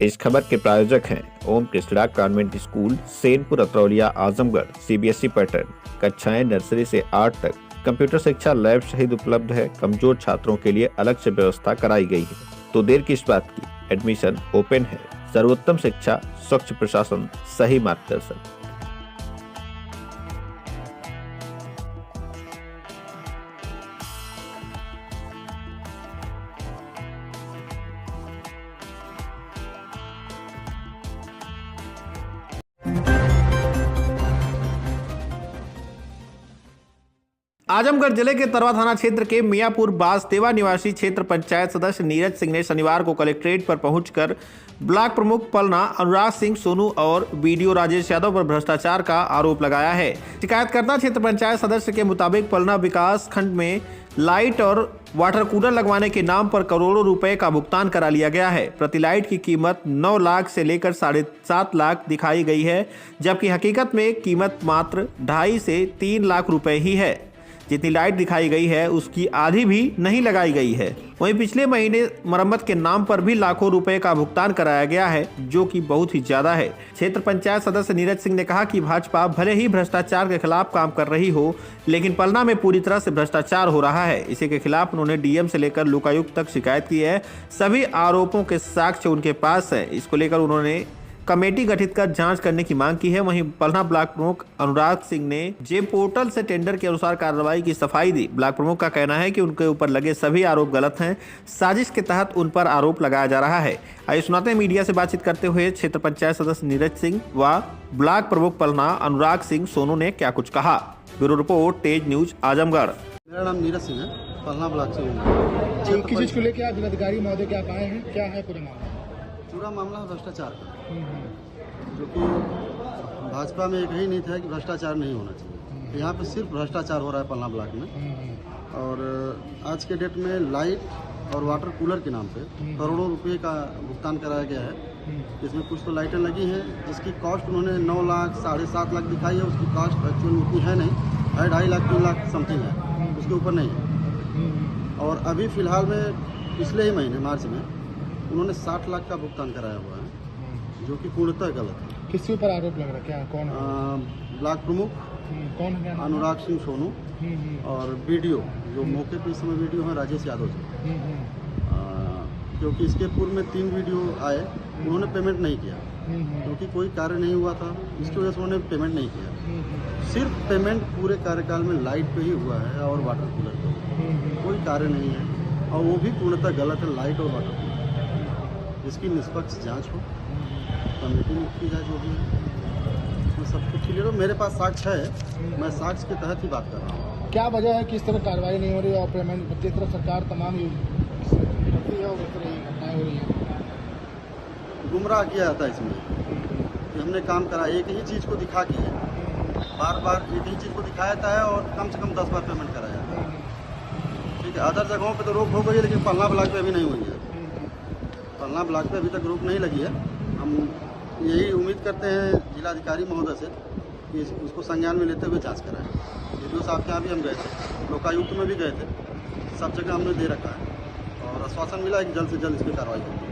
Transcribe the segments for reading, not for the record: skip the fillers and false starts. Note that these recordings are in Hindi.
इस खबर के प्रायोजक हैं Om Krishna convent school, Senpur, Atraulia, Azamgarh. CBSE pattern, कक्षाएं नर्सरी से 8 तक। कंप्यूटर शिक्षा लैब सहित उपलब्ध है। कमजोर छात्रों के लिए अलग से व्यवस्था कराई गई है। तो देर किस बात की, एडमिशन ओपन है। सर्वोत्तम शिक्षा, स्वच्छ प्रशासन, सही मार्गदर्शन। आजमगढ़ जिले के तरवा थाना क्षेत्र के मियापुर बासदेवा निवासी क्षेत्र पंचायत सदस्य नीरज सिंह ने शनिवार को कलेक्ट्रेट पर पहुंचकर ब्लॉक प्रमुख पलना अनुराग सिंह सोनू और बीडीओ राजेश यादव पर भ्रष्टाचार का आरोप लगाया है। शिकायतकर्ता क्षेत्र पंचायत सदस्य के मुताबिक पलना विकास खंड में लाइट और वाटर कूलर लगवाने के नाम पर करोड़ों रुपए का भुगतान करा लिया गया है। प्रति लाइट की कीमत 9 लाख से लेकर 7.5 लाख दिखाई गई है, जबकि हकीकत में कीमत मात्र 2.5 से 3 लाख रुपए ही है। जितनी लाइट दिखाई गई है उसकी आधी भी नहीं लगाई गई है। वहीं पिछले महीने मरम्मत के नाम पर भी लाखों रुपए का भुगतान कराया गया है, जो कि बहुत ही ज्यादा है। क्षेत्र पंचायत सदस्य नीरज सिंह ने कहा कि भाजपा भले ही भ्रष्टाचार के खिलाफ काम कर रही हो, लेकिन पलना में पूरी तरह से भ्रष्टाचार हो रहा है। इसी के खिलाफ उन्होंने डीएम से लेकर लोकायुक्त तक शिकायत की है। सभी आरोपों के साक्ष्य उनके पास है। इसको लेकर उन्होंने कमेटी गठित कर जांच करने की मांग की है। वहीं पलना ब्लॉक प्रमुख अनुराग सिंह ने जेम पोर्टल से टेंडर के अनुसार कार्रवाई की सफाई दी। ब्लॉक प्रमुख का कहना है कि उनके ऊपर लगे सभी आरोप गलत हैं। साजिश के तहत उन पर आरोप लगाया जा रहा है। आइए सुनाते हैं मीडिया से बातचीत करते हुए क्षेत्र पंचायत सदस्य नीरज सिंह व ब्लॉक प्रमुख पलना अनुराग सिंह सोनू ने क्या कुछ कहा। ब्यूरो रिपोर्ट, तेज न्यूज, आजमगढ़। मेरा नाम नीरज सिंह है, पलना ब्लॉक से हूँ। किस चीज़ को लेकर आप जिलाधिकारी महोदय के आप आए हैं, क्या है पूरा मामला? पूरा मामला भ्रष्टाचार का, जो कि भाजपा में एक ही नीति है कि भ्रष्टाचार नहीं होना चाहिए। यहाँ पे सिर्फ भ्रष्टाचार हो रहा है पलना ब्लॉक में। और आज के डेट में लाइट और वाटर कूलर के नाम पे करोड़ों रुपए का भुगतान कराया गया है। इसमें कुछ तो लाइटें लगी हैं जिसकी कॉस्ट उन्होंने 9 लाख 7.5 लाख दिखाई है। उसकी कॉस्ट एक्चुअल उतनी है नहीं, 2.5 लाख 3 लाख समथिंग है, उसके ऊपर नहीं है। और अभी फ़िलहाल में पिछले ही महीने मार्च में उन्होंने 60 लाख का भुगतान कराया हुआ है, जो कि पूर्णतः गलत है। किसके ऊपर आरोप लग रहा है, क्या कौन है? ब्लॉक प्रमुख कौन है? अनुराग सिंह सोनू और बीडीओ, जो मौके पर इस समय बीडीओ हैं, राजेश यादव जी। क्योंकि इसके पूर्व में 3 वीडियो आए, उन्होंने पेमेंट नहीं किया क्योंकि कोई कार्य नहीं हुआ था। इसकी वजह से उन्होंने पेमेंट नहीं किया। सिर्फ पेमेंट पूरे कार्यकाल में लाइट पे ही हुआ है और वाटर कूलर पे, कोई कार्य नहीं है। और वो भी पूर्णतः गलत है, लाइट और वाटर कूलर। इसकी निष्पक्ष जांच हो, कमेटी में की जाए, जो भी है उसमें सब कुछ क्लियर हो। मेरे पास साक्ष्य है, मैं साक्ष्य के तहत ही बात कर रहा हूँ। क्या वजह है कि इस तरह कार्रवाई नहीं हो रही और पेमेंट जिस तरह सरकार तमाम करती है उस तरह घटनाएं हो रही हैं? गुमराह किया जाता है इसमें कि हमने काम करा, एक ही चीज़ को दिखा के बार बार एक ही चीज़ को दिखाया जाता है और कम से कम 10 बार पेमेंट कराया जाता है। ठीक है, अदर जगहों पे तो रोक हो गई है, लेकिन पलना ब्लॉक पे अभी नहीं हुई है। पलना ब्लॉक पे अभी तक रोक नहीं लगी है। हम यही उम्मीद करते हैं जिलाधिकारी महोदय से कि उसको संज्ञान में लेते हुए जांच कराएं। वीडियो साहब के यहाँ भी हम गए थे, लोकायुक्त में भी गए थे, सब जगह हमने दे रखा है और आश्वासन मिला है कि जल्द से जल्द इस पर कार्रवाई होगी।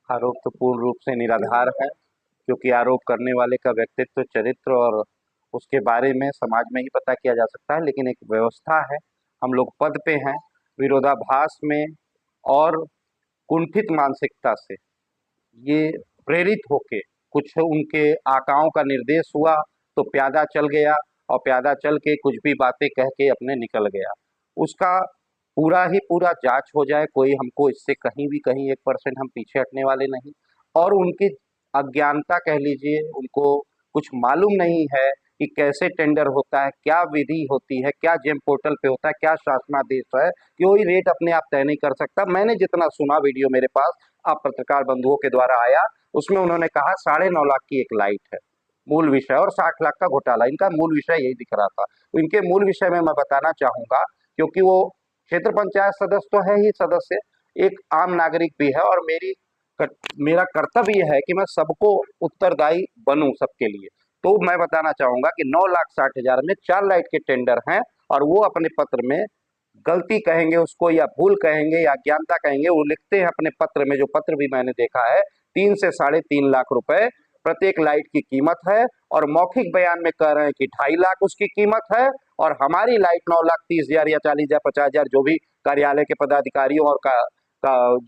आरोप तो पूर्ण रूप से निराधार है, क्योंकि आरोप करने वाले का व्यक्तित्व, चरित्र और उसके बारे में समाज में ही पता किया जा सकता है। लेकिन एक व्यवस्था है, हम लोग पद पे हैं, विरोधाभास में और कुंठित मानसिकता से ये प्रेरित होके कुछ उनके आकाओं का निर्देश हुआ तो प्यादा चल गया और प्यादा चल के कुछ भी बातें कह के अपने निकल गया। उसका पूरा ही पूरा जांच हो जाए। कोई हमको इससे कहीं भी कहीं 1% हम पीछे हटने वाले नहीं। और उनकी अज्ञानता कह लीजिए, उनको कुछ मालूम नहीं है कि कैसे टेंडर होता है, क्या विधि होती है, क्या जेम पोर्टल पे होता है, क्या शासनादेश है, कोई रेट अपने आप तय नहीं कर सकता। मैंने जितना सुना, वीडियो मेरे पास आप पत्रकार बंधुओं के द्वारा आया, उसमें उन्होंने कहा 9.5 लाख की एक लाइट है मूल विषय और 60 लाख का घोटाला। इनका मूल विषय यही दिख रहा था। इनके मूल विषय में मैं बताना चाहूंगा, क्योंकि वो क्षेत्र पंचायत सदस्य तो है ही सदस्य, एक आम नागरिक भी है और मेरा कर्तव्य है कि मैं सबको उत्तरदायी बनूं सबके लिए। तो मैं बताना चाहूंगा कि 9,60,000 में 4 लाइट के टेंडर हैं और वो अपने पत्र में गलती कहेंगे उसको या भूल कहेंगे या अज्ञानता कहेंगे, वो लिखते हैं अपने पत्र में, जो पत्र भी मैंने देखा है, 3 से 3.5 लाख रुपए प्रत्येक लाइट की कीमत है, और मौखिक बयान में कह रहे हैं कि 2.5 लाख उसकी कीमत है, और हमारी लाइट 9,30,000 या 40,000 50,000 जो भी कार्यालय के पदाधिकारियों और का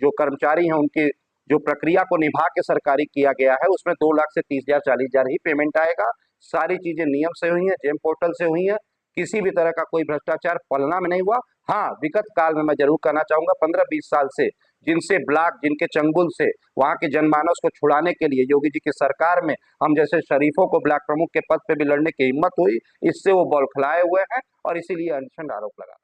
जो कर्मचारी हैं उनकी जो प्रक्रिया को निभा के सरकारी किया गया है, उसमें 2 लाख से 30,000 40,000 ही पेमेंट आएगा। सारी चीजें नियम से हुई हैं, जेम पोर्टल से हुई हैं, किसी भी तरह का कोई भ्रष्टाचार पलना में नहीं हुआ। हाँ, विगत काल में मैं जरूर कहना चाहूंगा 15-20 साल से जिनसे ब्लॉक, जिनके चंगुल से वहां के जनमानस को छुड़ाने के लिए योगी जी की सरकार में हम जैसे शरीफों को ब्लॉक प्रमुख के पद पे भी लड़ने की हिम्मत हुई, इससे वो बौखलाए हुए हैं और इसीलिए अनशन आरोप लगा।